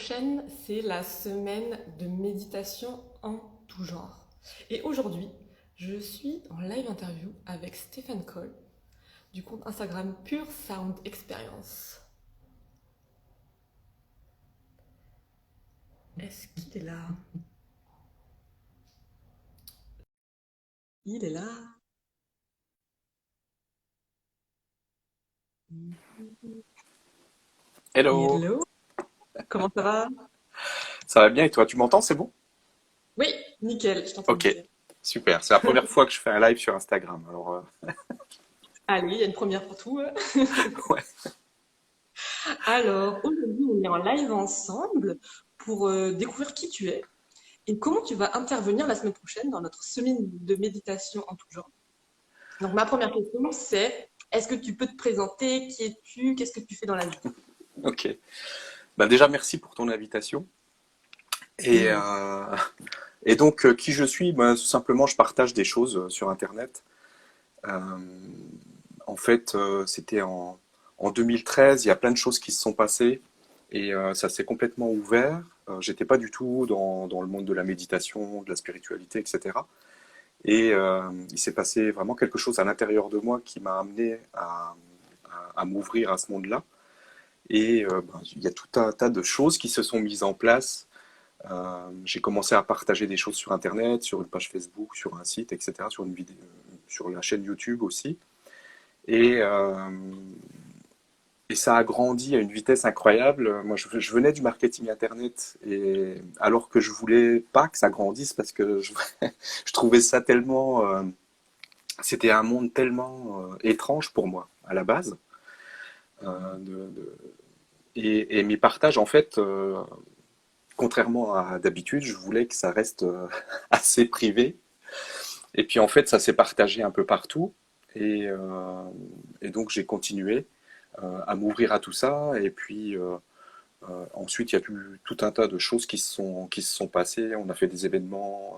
prochaine, c'est la semaine de méditation en tout genre. Et aujourd'hui, je suis en live interview avec Stéphane Cole du compte Instagram Pure Sound Experience. Est-ce qu'il est là? Il est là. Hello, Hello, comment ça va? ça va bien et toi, tu m'entends, c'est bon? Oui, nickel, je t'entends Ok, nickel. super. C'est la première fois que je fais un live sur Instagram. Alors, Allez, il y a une première pour tout. ouais. Alors, aujourd'hui, on est en live ensemble pour découvrir qui tu es et comment tu vas intervenir la semaine prochaine dans notre semaine de méditation en tout genre. Donc, ma première question, c'est est-ce que tu peux te présenter? Qui es-tu? Qu'est-ce que tu fais dans la vie? Ok. Bah déjà, merci pour ton invitation. Et, Mhm. euh, et donc, qui je suis? Bah, tout simplement, je partage des choses sur Internet. Euh, En fait, c'était en 2013. Il y a plein de choses qui se sont passées et ça s'est complètement ouvert. J'étais pas du tout dans le monde de la méditation, de la spiritualité, etc. Et il s'est passé vraiment quelque chose à l'intérieur de moi qui m'a amené à m'ouvrir à ce monde-là. Et ben, il y a tout un tas de choses qui se sont mises en place. J'ai commencé à partager des choses sur Internet, sur une page Facebook, sur un site, etc., sur une vidéo, sur la chaîne YouTube aussi. Et, euh, et ça a grandi à une vitesse incroyable. Moi, je venais du marketing Internet, et alors que je voulais pas que ça grandisse parce que je trouvais ça tellement c'était un monde tellement étrange pour moi à la base. Et mes partages, en fait, contrairement à d'habitude, je voulais que ça reste assez privé. Et puis en fait, ça s'est partagé un peu partout. Et, euh, et donc j'ai continué à m'ouvrir à tout ça. Et puis ensuite, il y a eu tout un tas de choses qui se sont passées. On a fait des événements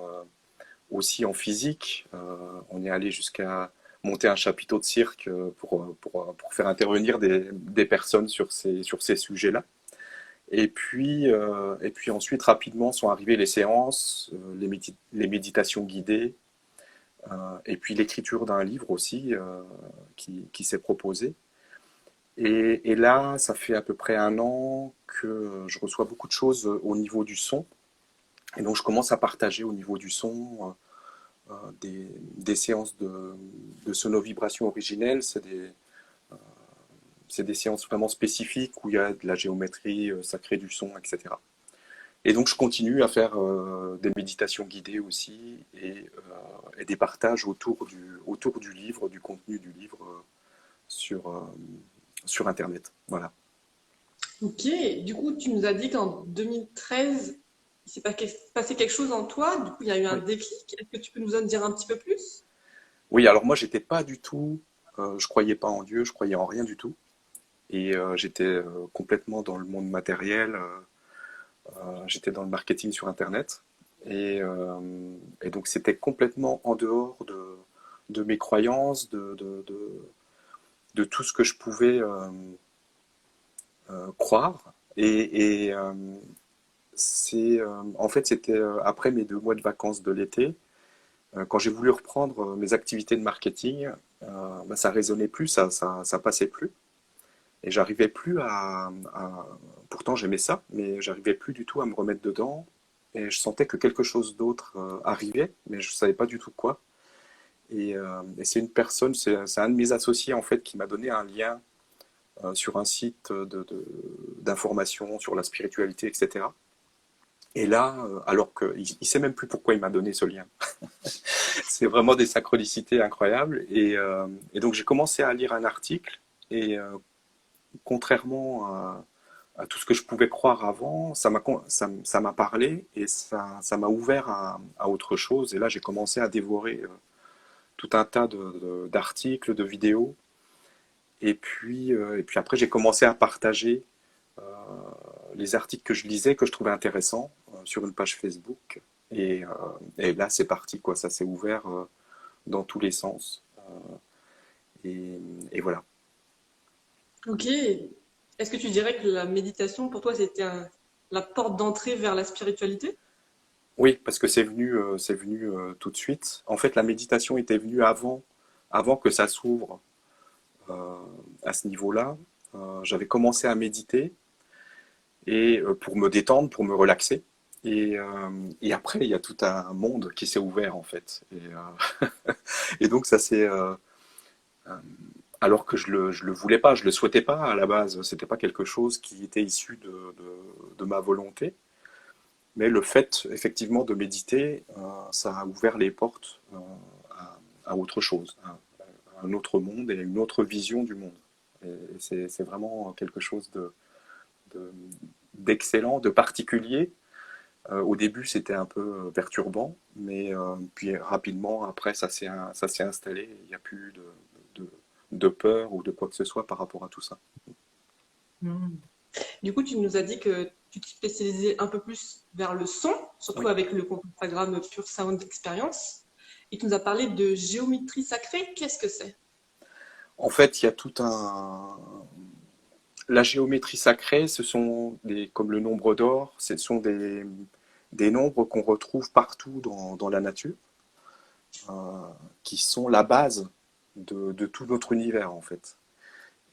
aussi en physique. On est allé jusqu'à monter un chapiteau de cirque pour faire intervenir des personnes sur ces sujets-là. Et puis ensuite, rapidement, sont arrivées les séances, les méditations guidées, et puis l'écriture d'un livre aussi qui s'est proposé. Et là, ça fait à peu près un an que je reçois beaucoup de choses au niveau du son. Et donc, je commence à partager au niveau du son des séances de sonovibration originelle. C'est des séances vraiment spécifiques où il y a de la géométrie sacrée du son, etc. Et donc je continue à faire des méditations guidées aussi et des partages autour du livre, du contenu du livre sur, euh, sur Internet. Voilà. Ok, du coup, tu nous as dit qu'en 2013, il s'est passé quelque chose en toi, du coup, il y a eu un Oui. déclic. Est-ce que tu peux nous en dire un petit peu plus? Oui, alors moi j'étais pas du tout, je croyais pas en Dieu, je croyais en rien du tout. Et j'étais complètement dans le monde matériel, j'étais dans le marketing sur Internet. Et donc c'était complètement en dehors de mes croyances, de tout ce que je pouvais croire. En fait, c'était après mes 2 mois de vacances de l'été, quand j'ai voulu reprendre mes activités de marketing, bah, ça résonnait plus, ça passait plus. Et j'arrivais plus pourtant j'aimais ça, mais j'arrivais plus du tout à me remettre dedans. Et je sentais que quelque chose d'autre arrivait, mais je savais pas du tout quoi. Et c'est une personne, c'est un de mes associés en fait qui m'a donné un lien sur un site d'information sur la spiritualité, etc. Et là, alors qu'il ne sait même plus pourquoi il m'a donné ce lien. C'est vraiment des synchronicités incroyables. Et donc j'ai commencé à lire un article et contrairement à tout ce que je pouvais croire avant, ça m'a parlé et ça m'a ouvert à autre chose. Et là j'ai commencé à dévorer tout un tas d'articles, de vidéos. Et puis après j'ai commencé à partager les articles que je lisais, que je trouvais intéressants sur une page Facebook. Et là, c'est parti, quoi. Ça s'est ouvert dans tous les sens. Et, et voilà. Ok. Est-ce que tu dirais que la méditation, pour toi, c'était la porte d'entrée vers la spiritualité? Oui, parce que c'est venu tout de suite. En fait, la méditation était venue avant que ça s'ouvre euh, à ce niveau-là. J'avais commencé à méditer et pour me détendre, pour me relaxer. Et après, il y a tout un monde qui s'est ouvert en fait. Et donc ça c'est alors que je le voulais pas, je le souhaitais pas à la base. C'était pas quelque chose qui était issu de ma volonté. Mais le fait effectivement de méditer, ça a ouvert les portes à autre chose, à un autre monde et à une autre vision du monde. Et c'est vraiment quelque chose de- d'excellent, de particulier. Au début, c'était un peu perturbant, mais puis rapidement, après, ça s'est installé. Il n'y a plus de, de peur ou de quoi que ce soit par rapport à tout ça. Hmm. Du coup, tu nous as dit que tu t'es spécialisé un peu plus vers le son, surtout Oui. avec le compte Instagram Pure Sound Experience. Et tu nous as parlé de géométrie sacrée. Qu'est-ce que c'est? En fait, il y a tout un. La géométrie sacrée, ce sont des, comme le nombre d'or, ce sont des nombres qu'on retrouve partout dans la nature, euh, qui sont la base de tout notre univers en fait.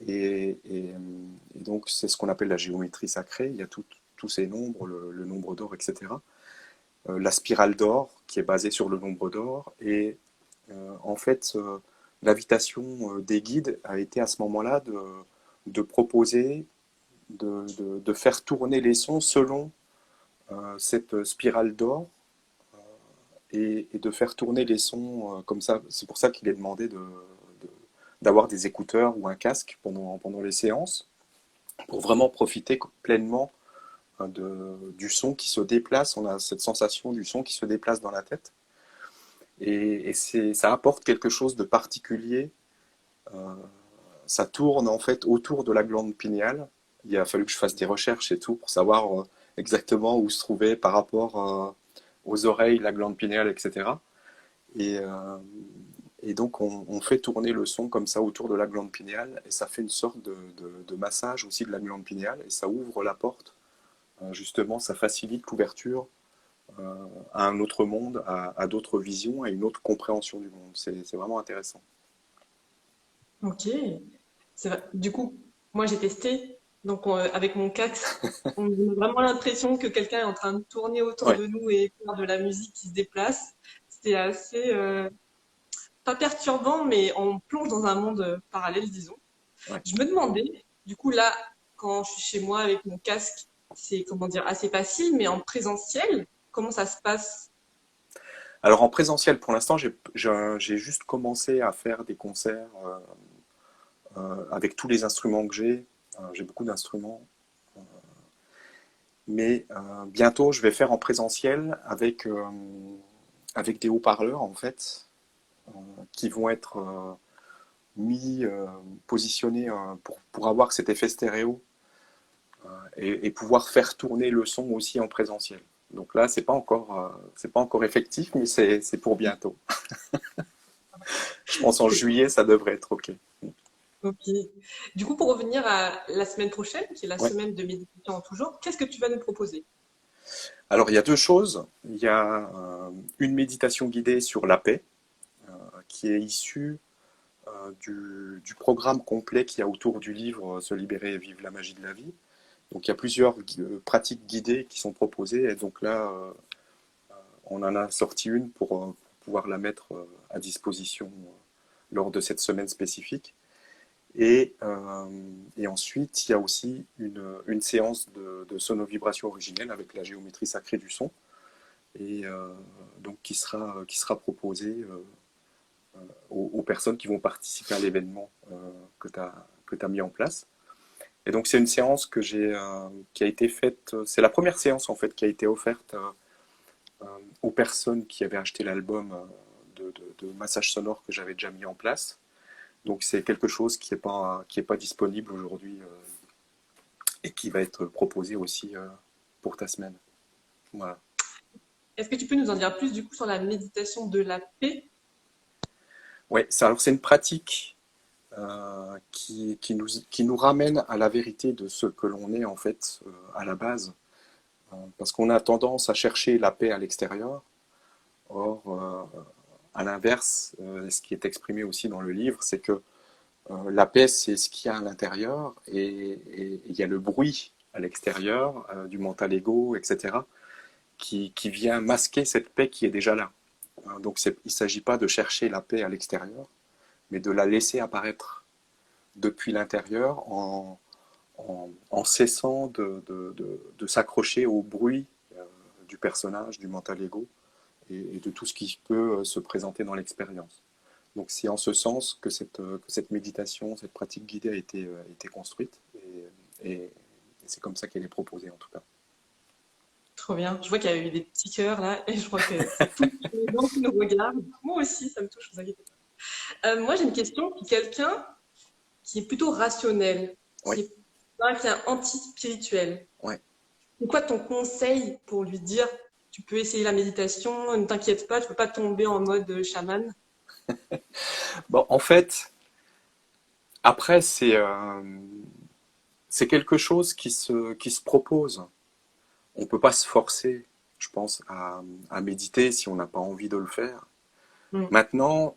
Et donc c'est ce qu'on appelle la géométrie sacrée. Il y a tous ces nombres, le nombre d'or, etc. La spirale d'or qui est basée sur le nombre d'or. Et en fait, l'invitation des guides a été à ce moment-là de proposer, de faire tourner les sons selon cette spirale d'or et de faire tourner les sons comme ça. C'est pour ça qu'il est demandé d'avoir des écouteurs ou un casque pendant les séances pour vraiment profiter pleinement du son qui se déplace. On a cette sensation du son qui se déplace dans la tête. Ça apporte quelque chose de particulier. Euh, Ça tourne en fait autour de la glande pinéale. Il a fallu que je fasse des recherches et tout pour savoir exactement où se trouvait par rapport aux oreilles, la glande pinéale, etc. Et, euh, et donc on fait tourner le son comme ça autour de la glande pinéale et ça fait une sorte de massage aussi de la glande pinéale et ça ouvre la porte. Justement, ça facilite l'ouverture euh, à un autre monde, à d'autres visions, à une autre compréhension du monde. C'est vraiment intéressant. Ok. C'est vrai. Du coup, moi j'ai testé. Donc avec mon casque, on a vraiment l'impression que quelqu'un est en train de tourner autour Ouais, de nous et faire de la musique qui se déplace. C'était assez pas perturbant, mais on plonge dans un monde parallèle, disons. ouais. Je me demandais, du coup là, quand je suis chez moi avec mon casque, c'est comment dire assez facile, mais en présentiel, comment ça se passe? Alors en présentiel, pour l'instant, j'ai juste commencé à faire des concerts avec tous les instruments que j'ai. J'ai beaucoup d'instruments, mais bientôt je vais faire en présentiel avec des haut-parleurs en fait, qui vont être mis, positionnés pour avoir cet effet stéréo et pouvoir faire tourner le son aussi en présentiel. Donc là, c'est pas encore effectif, mais c'est pour bientôt. Je pense en juillet, ça devrait être OK. Ok. Du coup, pour revenir à la semaine prochaine, qui est la Ouais. semaine de méditation en tout genre, qu'est-ce que tu vas nous proposer? Alors, il y a deux choses. Il y a une méditation guidée sur la paix, qui est issue du programme complet qu'il y a autour du livre Se libérer et vivre la magie de la vie. Donc, il y a plusieurs pratiques guidées qui sont proposées. Et donc là, on en a sorti une pour pouvoir la mettre à disposition lors de cette semaine spécifique. Et ensuite, il y a aussi une séance de sonovibration originelle avec la géométrie sacrée du son, et donc qui sera proposée aux personnes qui vont participer à l'événement que tu as mis en place. Et donc c'est une séance qui a été faite, c'est la première séance en fait qui a été offerte aux personnes qui avaient acheté l'album de massage sonore que j'avais déjà mis en place. Donc c'est quelque chose qui est pas disponible aujourd'hui et qui va être proposé aussi pour ta semaine. Voilà. Est-ce que tu peux nous en dire plus du coup sur la méditation de la paix? Ouais, alors c'est une pratique qui nous ramène à la vérité de ce que l'on est en fait à la base. Parce qu'on a tendance à chercher la paix à l'extérieur. Or, à l'inverse, ce qui est exprimé aussi dans le livre, c'est que la paix, c'est ce qu'il y a à l'intérieur et il y a le bruit à l'extérieur, du mental ego, etc., qui vient masquer cette paix qui est déjà là. Donc il ne s'agit pas de chercher la paix à l'extérieur, mais de la laisser apparaître depuis l'intérieur en cessant de s'accrocher au bruit du personnage, du mental ego et de tout ce qui peut se présenter dans l'expérience. Donc c'est en ce sens que cette méditation, cette pratique guidée a été construite et c'est comme ça qu'elle est proposée en tout cas. Trop bien. Je vois qu'il y a eu des petits cœurs là, et je crois que ça touche les gens qui nous regardent. Moi aussi, ça me touche, vous inquiétez pas. Moi, j'ai une question pour quelqu'un qui est plutôt rationnel, Oui, qui est anti-spirituel. oui. C'est quoi ton conseil pour lui dire, tu peux essayer la méditation, ne t'inquiète pas, tu peux pas tomber en mode chaman? Bon, en fait, après, c'est quelque chose qui se propose. On ne peut pas se forcer, je pense, à méditer si on n'a pas envie de le faire. Mm. Maintenant,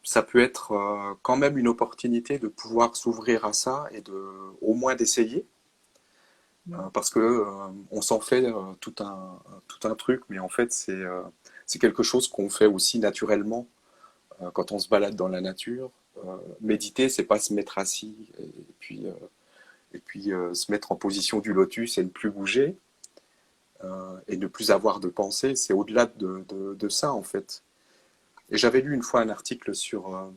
ça peut être quand même une opportunité de pouvoir s'ouvrir à ça et au moins d'essayer, Mm. parce que on s'en fait tout un truc, mais en fait c'est quelque chose qu'on fait aussi naturellement quand on se balade dans la nature. Méditer, c'est pas se mettre assis et puis se mettre en position du lotus et ne plus bouger et ne plus avoir de pensée. C'est au-delà de ça en fait. Et j'avais lu une fois un article sur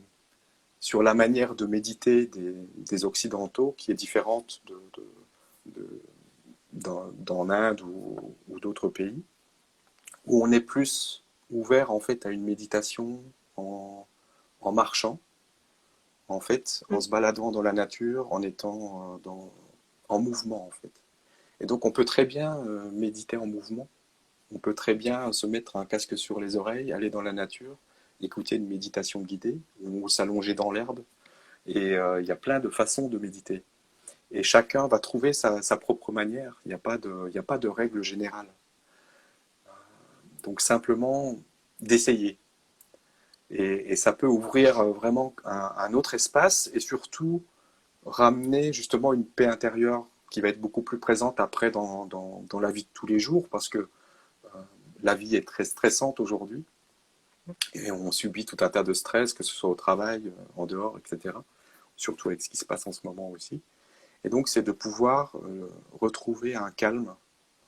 la manière de méditer des Occidentaux qui est différente de- dans l'Inde ou d'autres pays, où on est plus ouvert en fait à une méditation en marchant, en fait, en se baladant dans la nature, en étant en mouvement en fait. Et donc on peut très bien méditer en mouvement, on peut très bien se mettre un casque sur les oreilles, aller dans la nature, écouter une méditation guidée ou s'allonger dans l'herbe. Et il y a plein de façons de méditer. Et chacun va trouver sa propre manière. Il y a pas de règle générale. Donc simplement d'essayer. Et ça peut ouvrir vraiment un autre espace et surtout ramener justement une paix intérieure qui va être beaucoup plus présente après dans la vie de tous les jours parce que la vie est très stressante aujourd'hui et on subit tout un tas de stress, que ce soit au travail, en dehors, etc. Surtout avec ce qui se passe en ce moment aussi. Et donc, c'est de pouvoir retrouver un calme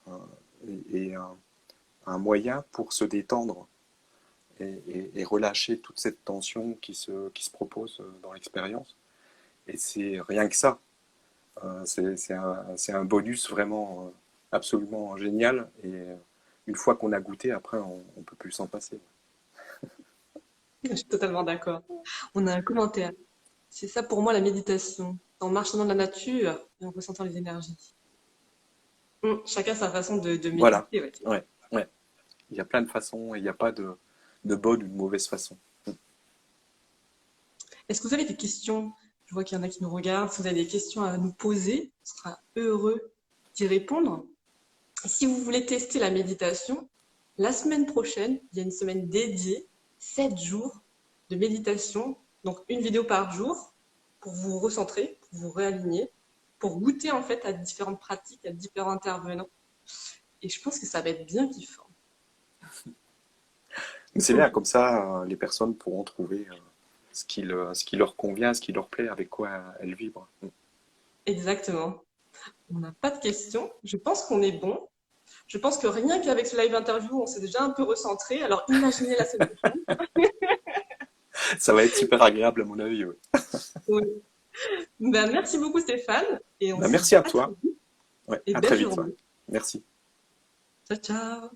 euh, et un moyen pour se détendre et relâcher toute cette tension qui se propose dans l'expérience. Et c'est rien que ça. C'est un bonus vraiment absolument génial. Et une fois qu'on a goûté, après, on ne peut plus s'en passer. Je suis totalement d'accord. On a un commentaire. C'est ça pour moi la méditation. En marchant dans la nature et en ressentant les énergies. Chacun sa façon de Voilà. méditer, ouais. Ouais, ouais. Il y a plein de façons et il n'y a pas de bonne ou de mauvaise façon. Est-ce que vous avez des questions? Je vois qu'il y en a qui nous regardent. Si vous avez des questions à nous poser, on sera heureux d'y répondre. Et si vous voulez tester la méditation, la semaine prochaine, il y a une semaine dédiée, 7 jours de méditation, donc une vidéo par jour pour vous recentrer, pour vous réaligner, pour goûter en fait à différentes pratiques, à différents intervenants. Et je pense que ça va être bien kiffant. C'est bien, comme ça, les personnes pourront trouver ce qui leur convient, ce qui leur plaît, avec quoi elles vibrent. Exactement. On n'a pas de questions. Je pense qu'on est bon. Je pense que rien qu'avec ce live interview, on s'est déjà un peu recentré. Alors imaginez la semaine prochaine. Ça va être super agréable à mon avis. Ouais. Oui. Ben, merci beaucoup Stéphane et on Bah, se dit merci à à très toi. vite Ouais, et à belle très vite. Ouais. journée. Merci. Ciao, ciao.